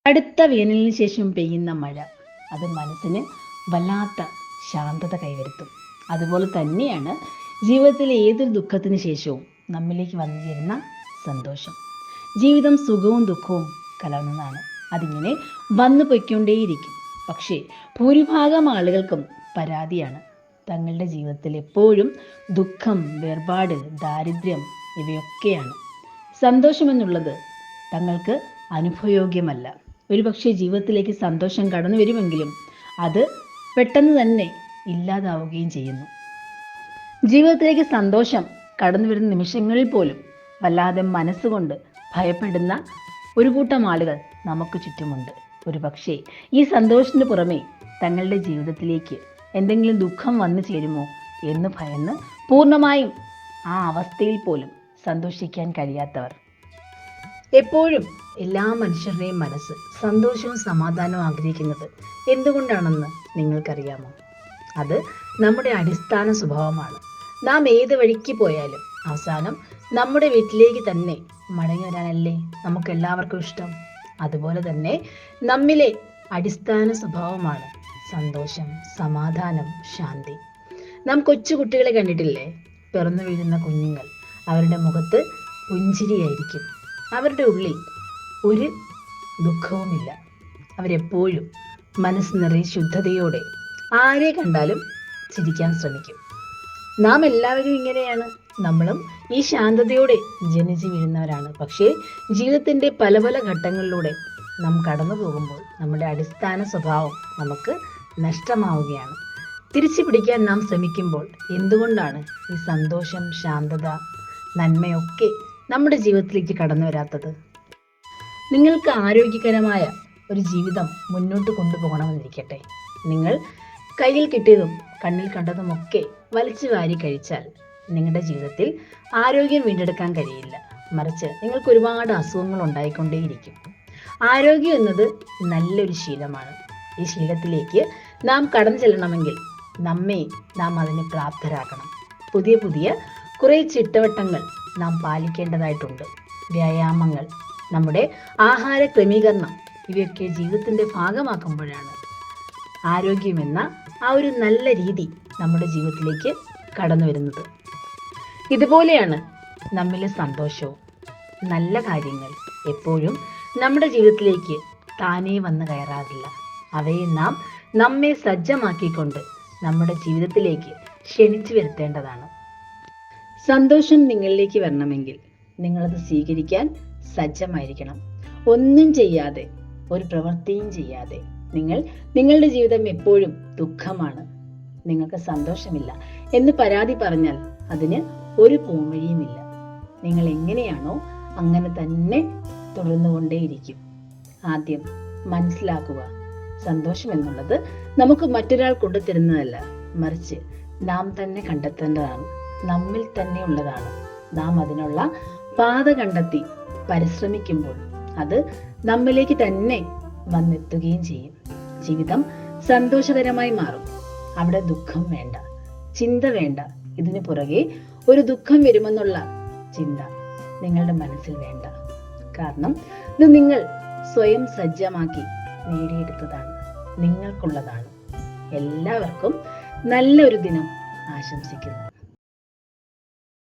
അടുത്ത വേനലിന് ശേഷം പെയ്യുന്ന മഴ അത് മനസ്സിന് വല്ലാത്ത ശാന്തത കൈവരുത്തും. അതുപോലെ തന്നെയാണ് ജീവിതത്തിലെ ഏതൊരു ദുഃഖത്തിന് ശേഷവും നമ്മിലേക്ക് വന്നു ചേരുന്ന സന്തോഷം. ജീവിതം സുഖവും ദുഃഖവും കലർന്നതാണ്. അതിങ്ങനെ വന്നു പൊയ്ക്കൊണ്ടേയിരിക്കും. പക്ഷേ ഭൂരിഭാഗം ആളുകൾക്കും പരാതിയാണ്. തങ്ങളുടെ ജീവിതത്തിൽ എപ്പോഴും ദുഃഖം, വേർപാട്, ദാരിദ്ര്യം ഇവയൊക്കെയാണ്. സന്തോഷമെന്നുള്ളത് തങ്ങൾക്ക് അനുഭവയോഗ്യമല്ല. ഒരുപക്ഷെ ജീവിതത്തിലേക്ക് സന്തോഷം കടന്നു വരുമെങ്കിലും അത് പെട്ടെന്ന് തന്നെ ഇല്ലാതാവുകയും ചെയ്യുന്നു. ജീവിതത്തിലേക്ക് സന്തോഷം കടന്നു വരുന്ന നിമിഷങ്ങളിൽ പോലും വല്ലാതെ മനസ്സുകൊണ്ട് ഭയപ്പെടുന്ന ഒരു കൂട്ടം ആളുകൾ നമുക്ക് ചുറ്റുമുണ്ട്. ഒരുപക്ഷെ ഈ സന്തോഷത്തിന് പുറമെ തങ്ങളുടെ ജീവിതത്തിലേക്ക് എന്തെങ്കിലും ദുഃഖം വന്നു ചേരുമോ എന്ന് ഭയന്ന് പൂർണ്ണമായും ആ അവസ്ഥയിൽ പോലും സന്തോഷിക്കാൻ കഴിയാത്തവർ. എപ്പോഴും എല്ലാ മനുഷ്യരുടെയും മനസ്സ് സന്തോഷവും സമാധാനവും ആഗ്രഹിക്കുന്നത് എന്തുകൊണ്ടാണെന്ന് നിങ്ങൾക്കറിയാമോ? അത് നമ്മുടെ അടിസ്ഥാന സ്വഭാവമാണ്. നാം ഏത് വഴിക്ക് പോയാലും അവസാനം നമ്മുടെ വീട്ടിലേക്ക് തന്നെ മടങ്ങി വരാനല്ലേ നമുക്ക് എല്ലാവർക്കും ഇഷ്ടം. അതുപോലെ തന്നെ നമ്മിലെ അടിസ്ഥാന സ്വഭാവമാണ് സന്തോഷം, സമാധാനം, ശാന്തി. നാം കൊച്ചു കുട്ടികളെ കണ്ടിട്ടില്ലേ? പിറന്നു വീഴുന്ന കുഞ്ഞുങ്ങൾ, അവരുടെ മുഖത്ത് പുഞ്ചിരിയായിരിക്കും. അവരുടെ ഉള്ളിൽ ഒരു ദുഃഖവുമില്ല. അവരെപ്പോഴും മനസ്സ് നിറയെ ശുദ്ധതയോടെ ആരെ കണ്ടാലും ചിരിക്കാൻ ശ്രമിക്കും. നാം എല്ലാവരും ഇങ്ങനെയാണ്. നമ്മളും ഈ ശാന്തതയോടെ ജനിച്ചു വീഴുന്നവരാണ്. പക്ഷേ ജീവിതത്തിൻ്റെ പല പല ഘട്ടങ്ങളിലൂടെ നാം കടന്നു പോകുമ്പോൾ നമ്മുടെ അടിസ്ഥാന സ്വഭാവം നമുക്ക് നഷ്ടമാവുകയാണ്. തിരിച്ചു പിടിക്കാൻ നാം ശ്രമിക്കുമ്പോൾ എന്തുകൊണ്ടാണ് ഈ സന്തോഷം, ശാന്തത, നന്മയൊക്കെ നമ്മുടെ ജീവിതത്തിലേക്ക് കടന്നു വരാത്തത്? നിങ്ങൾക്ക് ആരോഗ്യകരമായ ഒരു ജീവിതം മുന്നോട്ട് കൊണ്ടുപോകണമെന്നിരിക്കട്ടെ. നിങ്ങൾ കയ്യിൽ കിട്ടിയതും കണ്ണിൽ കണ്ടതുമൊക്കെ വലിച്ചു വാരി കഴിച്ചാൽ നിങ്ങളുടെ ജീവിതത്തിൽ ആരോഗ്യം വീണ്ടെടുക്കാൻ കഴിയില്ല. മറിച്ച് നിങ്ങൾക്ക് ഒരുപാട് അസുഖങ്ങൾ ഉണ്ടായിക്കൊണ്ടേയിരിക്കും. ആരോഗ്യം എന്നത് നല്ലൊരു ശീലമാണ്. ഈ ശീലത്തിലേക്ക് നാം കടന്നു ചെല്ലണമെങ്കിൽ നാം അതിന് പ്രാപ്തരാക്കണം. പുതിയ പുതിയ കുറേ ചിട്ടവട്ടങ്ങൾ നാം പാലിക്കേണ്ടതായിട്ടുണ്ട്. വ്യായാമങ്ങൾ, നമ്മുടെ ആഹാര ക്രമീകരണം ഇവയൊക്കെ ജീവിതത്തിൻ്റെ ഭാഗമാക്കുമ്പോഴാണ് ആരോഗ്യമെന്ന ആ ഒരു നല്ല രീതി നമ്മുടെ ജീവിതത്തിലേക്ക് കടന്നു വരുന്നത്. ഇതുപോലെയാണ് നമ്മിലെ സന്തോഷവും. നല്ല കാര്യങ്ങൾ എപ്പോഴും നമ്മുടെ ജീവിതത്തിലേക്ക് താനേ വന്ന് കയറാറില്ല. അവയെ നാം നമ്മെ സജ്ജമാക്കിക്കൊണ്ട് നമ്മുടെ ജീവിതത്തിലേക്ക് ക്ഷണിച്ചു വരുത്തേണ്ടതാണ്. സന്തോഷം നിങ്ങളിലേക്ക് വരണമെങ്കിൽ നിങ്ങളത് സ്വീകരിക്കാൻ സജ്ജമായിരിക്കണം. ഒന്നും ചെയ്യാതെ, ഒരു പ്രവൃത്തിയും ചെയ്യാതെ നിങ്ങളുടെ ജീവിതം എപ്പോഴും ദുഃഖമാണ്, നിങ്ങൾക്ക് സന്തോഷമില്ല എന്ന് പരാതി പറഞ്ഞാൽ അതിന് ഒരു പോംവഴിയുമില്ല. നിങ്ങൾ എങ്ങനെയാണോ അങ്ങനെ തന്നെ തുടർന്നുകൊണ്ടേയിരിക്കും. ആദ്യം മനസ്സിലാക്കുക, സന്തോഷം എന്നുള്ളത് നമുക്ക് മറ്റൊരാൾ കൊണ്ടുതരുന്നതല്ല, മറിച്ച് നാം തന്നെ കണ്ടെത്തേണ്ടതാണ്. നമ്മിൽ തന്നെ ഉള്ളതാണ്. നാം അതിനുള്ള പാത കണ്ടെത്തി പരിശ്രമിക്കുമ്പോൾ അത് നമ്മിലേക്ക് തന്നെ വന്നെത്തുകയും ചെയ്യും. ജീവിതം സന്തോഷകരമായി മാറും. അവിടെ ദുഃഖം വേണ്ട, ചിന്ത വേണ്ട. ഇതിനു പുറകെ ഒരു ദുഃഖം വരുമെന്നുള്ള ചിന്ത നിങ്ങളുടെ മനസ്സിൽ വേണ്ട. കാരണം ഇത് നിങ്ങൾ സ്വയം സജ്ജമാക്കി നേടിയെടുത്തതാണ്, നിങ്ങൾക്കുള്ളതാണ്. എല്ലാവർക്കും നല്ലൊരു ദിനം ആശംസിക്കുന്നു.